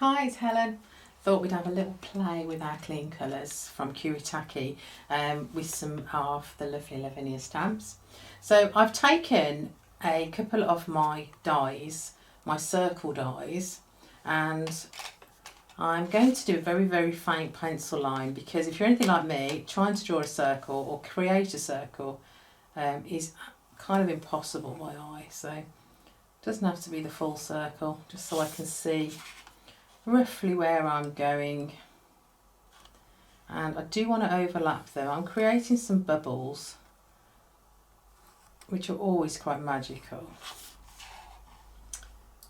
Hi, it's Helen. Thought we'd have a little play with our clean colours from Kuretake with some of the lovely Lavinia stamps. So I've taken a couple of my dies, my circle dies, and I'm going to do a very faint pencil line because if you're anything like me, trying to draw a circle or create a circle is kind of impossible by eye. So it doesn't have to be the full circle, just so I can see roughly where I'm going. And I do want to overlap them. I'm creating some bubbles which are always quite magical,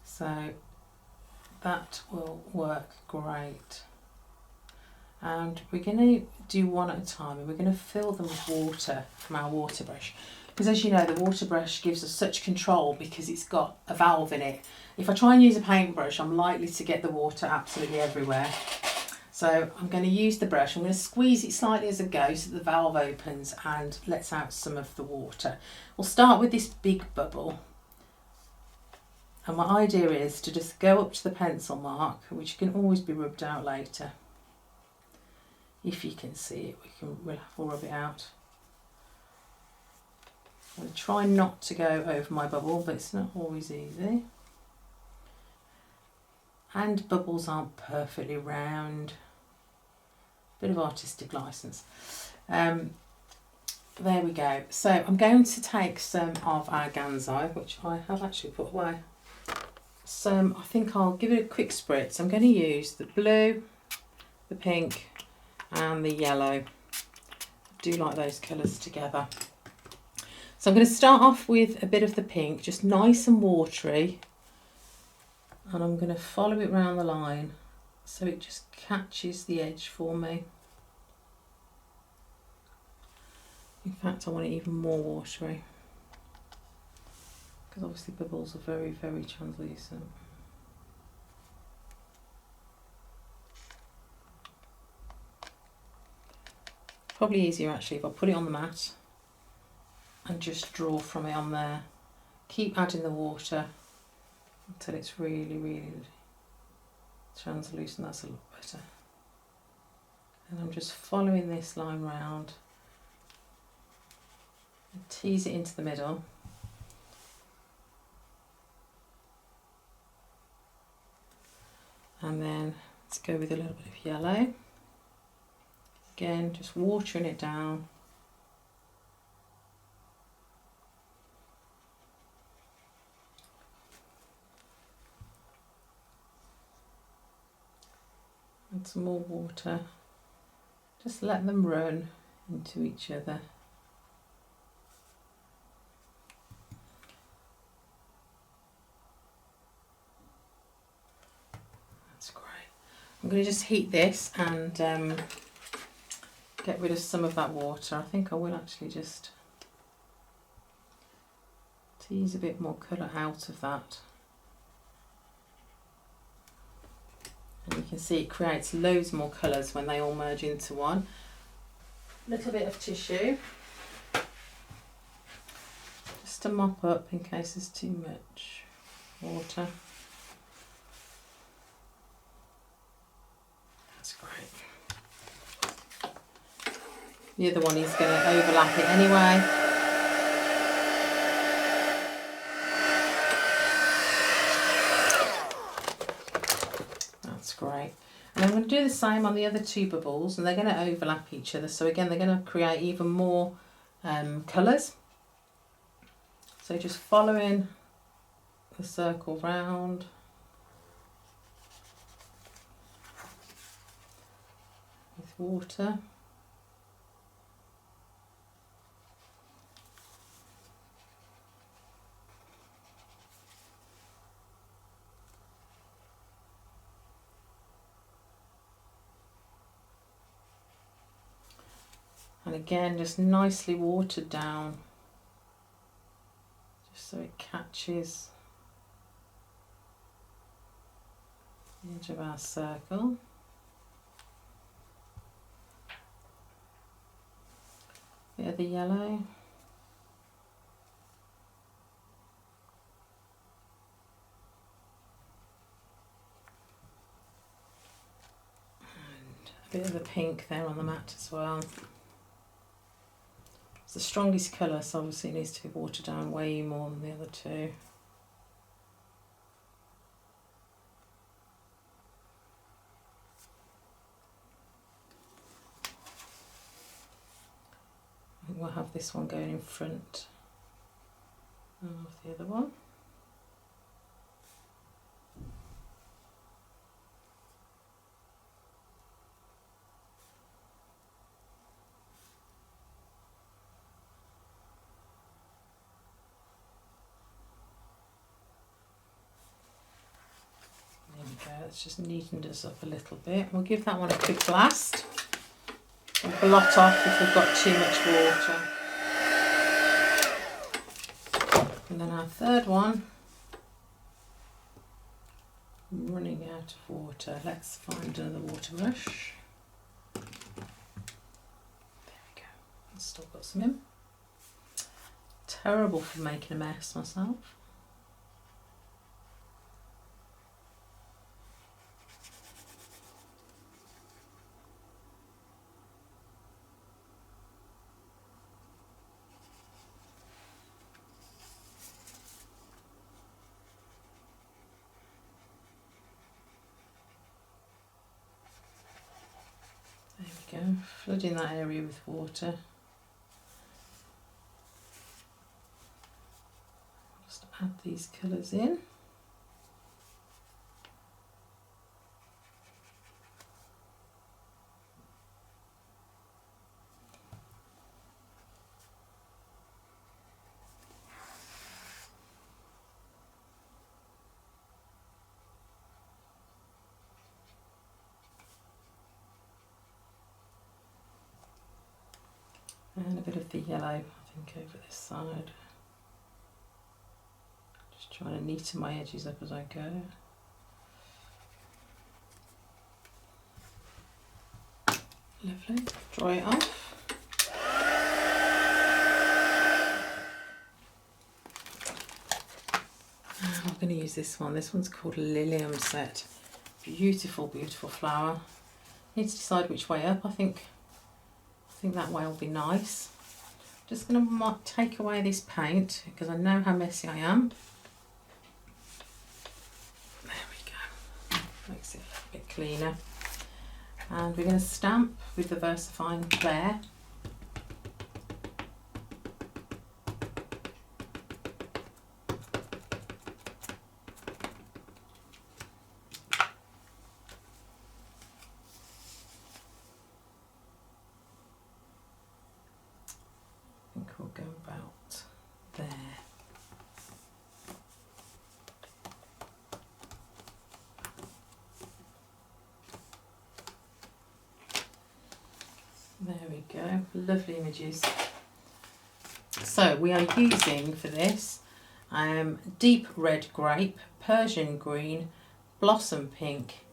so that will work great. And we're going to do one at a time, and we're going to fill them with water from our water brush, because as you know, the water brush gives us such control because it's got a valve in it. If I try and use a paintbrush, I'm likely to get the water absolutely everywhere. So I'm going to use the brush, I'm going to squeeze it slightly as I go so the valve opens and lets out some of the water. We'll start with this big bubble, and my idea is to just go up to the pencil mark, which can always be rubbed out later. If you can see it, we'll rub it out. I'm going to try not to go over my bubble, but it's not always easy. And bubbles aren't perfectly round. Bit of artistic license. There we go. So I'm going to take some of our Gansai, which I have actually put away. So I think I'll give it a quick spritz. I'm going to use the blue, the pink and the yellow. I do like those colours together. So I'm going to start off with a bit of the pink, just nice and watery, and I'm going to follow it round the line so it just catches the edge for me. In fact, I want it even more watery because obviously bubbles are very translucent. Probably easier actually if I put it on the mat and just draw from it on there. Keep adding the water until it's really translucent. That's a lot better. And I'm just following this line round and tease it into the middle. And then let's go with a little bit of yellow. Again, just watering it down. And some more water. Just let them run into each other. That's great. I'm going to just heat this and get rid of some of that water. I think I will actually just tease a bit more colour out of that. And you can see it creates loads more colours when they all merge into one. Little bit of tissue, just to mop up in case there's too much water. That's great. The other one is going to overlap it anyway. That's great. And I'm going to do the same on the other two bubbles, and they're going to overlap each other. So again, they're going to create even more colours. So just following the circle round. With water. And again, just nicely watered down, just so it catches the edge of our circle. Bit of the yellow. Bit of the pink there on the mat as well. It's the strongest colour, so obviously it needs to be watered down way more than the other two. I think we'll have this one going in front of the other one. It's just neatened us up a little bit. We'll give that one a quick blast and blot off if we've got too much water. And then our third one, running out of water. Let's find another water brush. There we go. I've still got some in. Terrible for making a mess myself. There we go, flooding that area with water. Just add these colours in. And a bit of the yellow, I think, over this side. Just trying to neaten my edges up as I go. Lovely. Dry it off. I'm going to use this one. This one's called Lilium set. Beautiful, beautiful flower. Need to decide which way up. I think that way will be nice. Just going to take away this paint because I know how messy I am. There we go. Makes it a little bit cleaner. And we're going to stamp with the VersaFine Clair. We'll go about there. There we go, lovely images. So we are using for this deep red grape, Persian green, blossom pink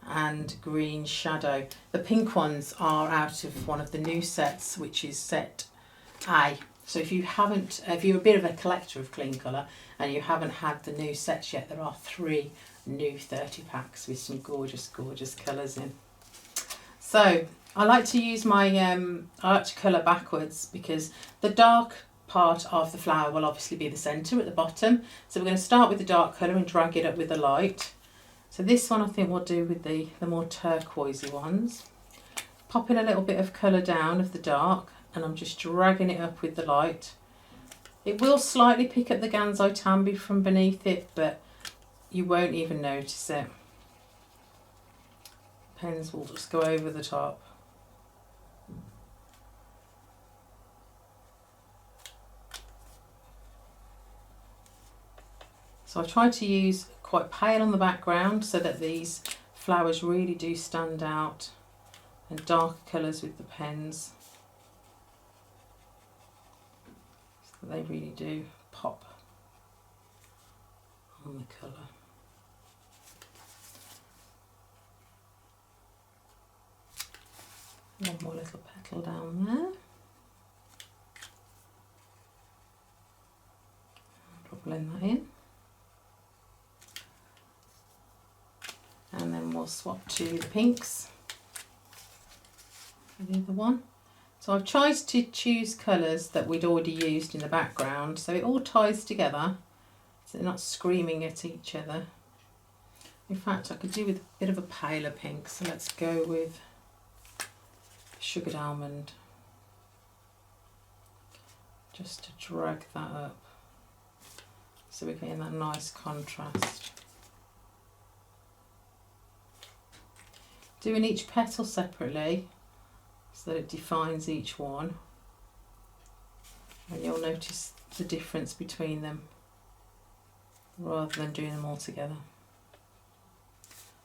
and green shadow. The pink ones are out of one of the new sets, which is set A. So if you're a bit of a collector of clean colour and you haven't had the new sets yet, there are 3 new 30 packs with some gorgeous, gorgeous colours in. So I like to use my, I like to colour backwards because the dark part of the flower will obviously be the centre at the bottom. So we're going to start with the dark colour and drag it up with the light. So this one I think we'll do with the more turquoisey ones. Pop in a little bit of colour down of the dark. And I'm just dragging it up with the light. It will slightly pick up the Gansai Tambi from beneath it, but you won't even notice it. Pens will just go over the top. So I try to use quite pale on the background so that these flowers really do stand out, and darker colours with the pens. They really do pop on the colour. One more little petal down there. I'll blend that in. And then we'll swap to the pinks. the other one. So I've tried to choose colours that we'd already used in the background, so it all ties together, so they're not screaming at each other. In fact, I could do with a bit of a paler pink, so let's go with sugared almond, just to drag that up so we're getting that nice contrast. Doing each petal separately so that it defines each one, and you'll notice the difference between them rather than doing them all together.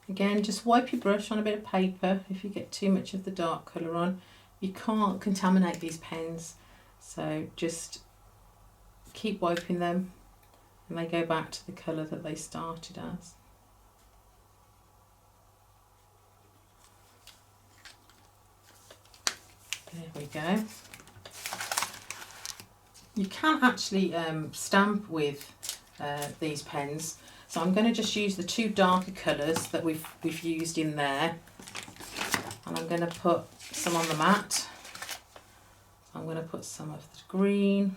Again, just wipe your brush on a bit of paper if you get too much of the dark colour on. You can't contaminate these pens, so just keep wiping them and they go back to the colour that they started as. There we go. You can actually stamp with these pens. So I'm going to just use the two darker colours that we've used in there, and I'm going to put some on the mat. I'm going to put some of the green,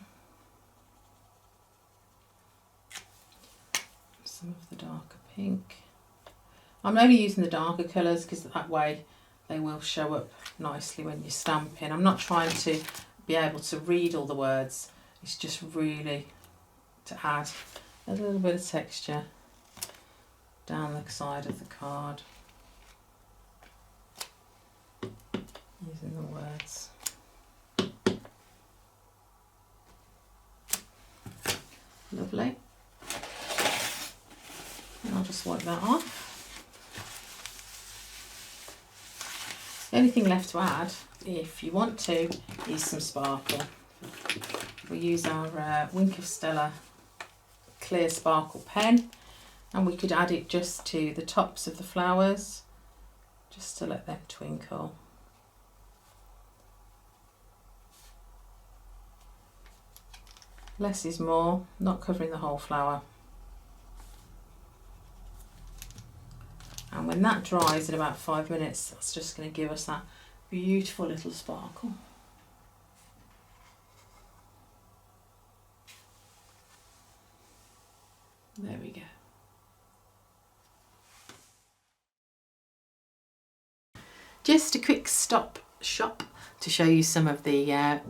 some of the darker pink. I'm only using the darker colours because that way they will show up nicely when you're stamping. I'm not trying to be able to read all the words, it's just really to add a little bit of texture down the side of the card using the words. Lovely. And I'll just wipe that off. The only thing left to add, if you want to, is some sparkle. We use our Wink of Stella clear sparkle pen, and we could add it just to the tops of the flowers, just to let them twinkle. Less is more, not covering the whole flower. And when that dries in about 5 minutes, that's just going to give us that beautiful little sparkle. There we go. Just a quick stop shop to show you some of the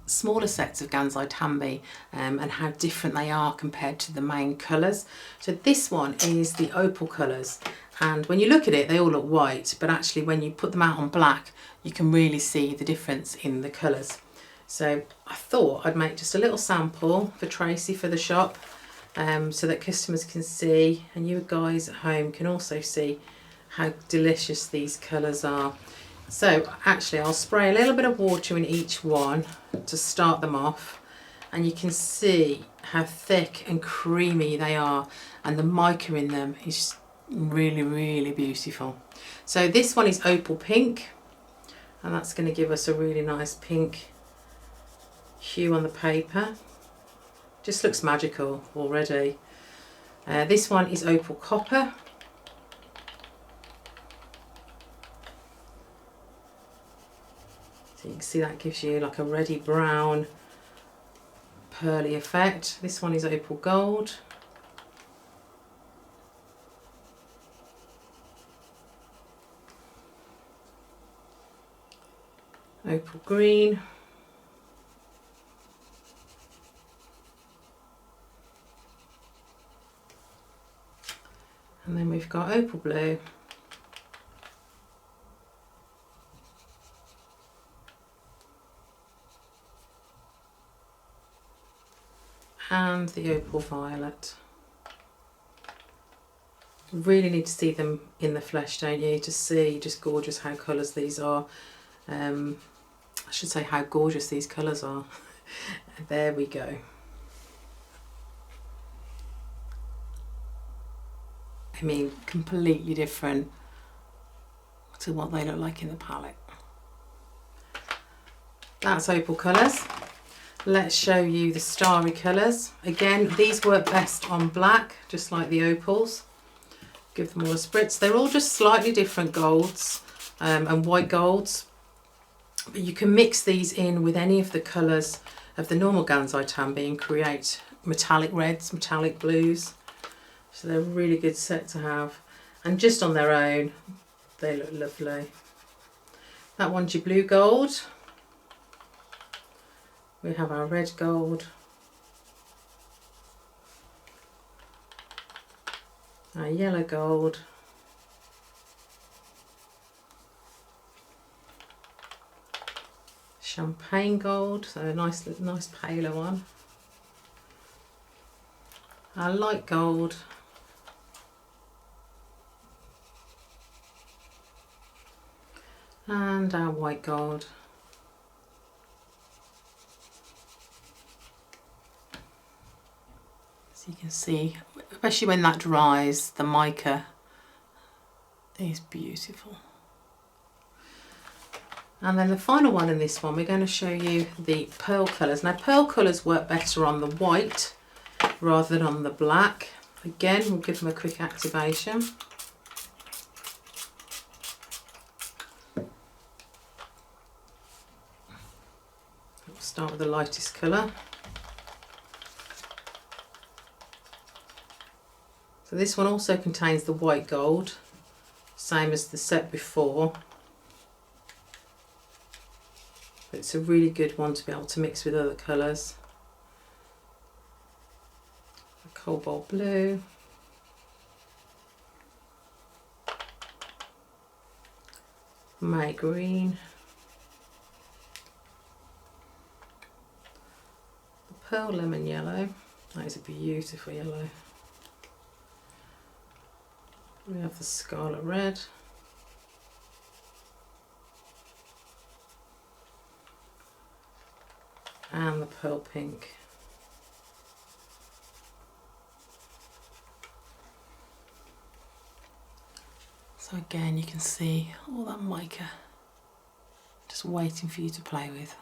smaller sets of Gansai Tambi and how different they are compared to the main colours. So this one is the opal colours, and when you look at it they all look white, but actually when you put them out on black you can really see the difference in the colours. So I thought I'd make just a little sample for Tracy for the shop, so that customers can see, and you guys at home can also see how delicious these colours are. So actually I'll spray a little bit of water in each one to start them off, and you can see how thick and creamy they are, and the mica in them is really, really beautiful. So this one is opal pink, and that's going to give us a really nice pink hue on the paper. Just looks magical already. This one is opal copper. So you can see that gives you like a reddy brown pearly effect. This one is opal gold. Opal green. And then we've got opal blue. And the opal violet. You really need to see them in the flesh, don't you, to see just gorgeous how colours these are. I should say how gorgeous these colours are. There we go. I mean, completely different to what they look like in the palette. That's opal colours. Let's show you the starry colours. Again, these work best on black, just like the opals. Give them all a spritz. They're all just slightly different golds and white golds. But you can mix these in with any of the colours of the normal Gansai Tambi and create metallic reds, metallic blues. So they're a really good set to have. And just on their own, they look lovely. That one's your blue gold. We have our red gold. Our yellow gold. Champagne gold, so a nice paler one. Our light gold. And our white gold. So you can see, especially when that dries, the mica is beautiful. And then the final one in this one, we're going to show you the pearl colours. Now pearl colours work better on the white rather than on the black. Again, we'll give them a quick activation. We'll start with the lightest colour. So this one also contains the white gold, same as the set before. It's a really good one to be able to mix with other colours. A cobalt blue. May green. The pearl lemon yellow. That is a beautiful yellow. We have the scarlet red. And the pearl pink. So again, you can see all that mica just waiting for you to play with.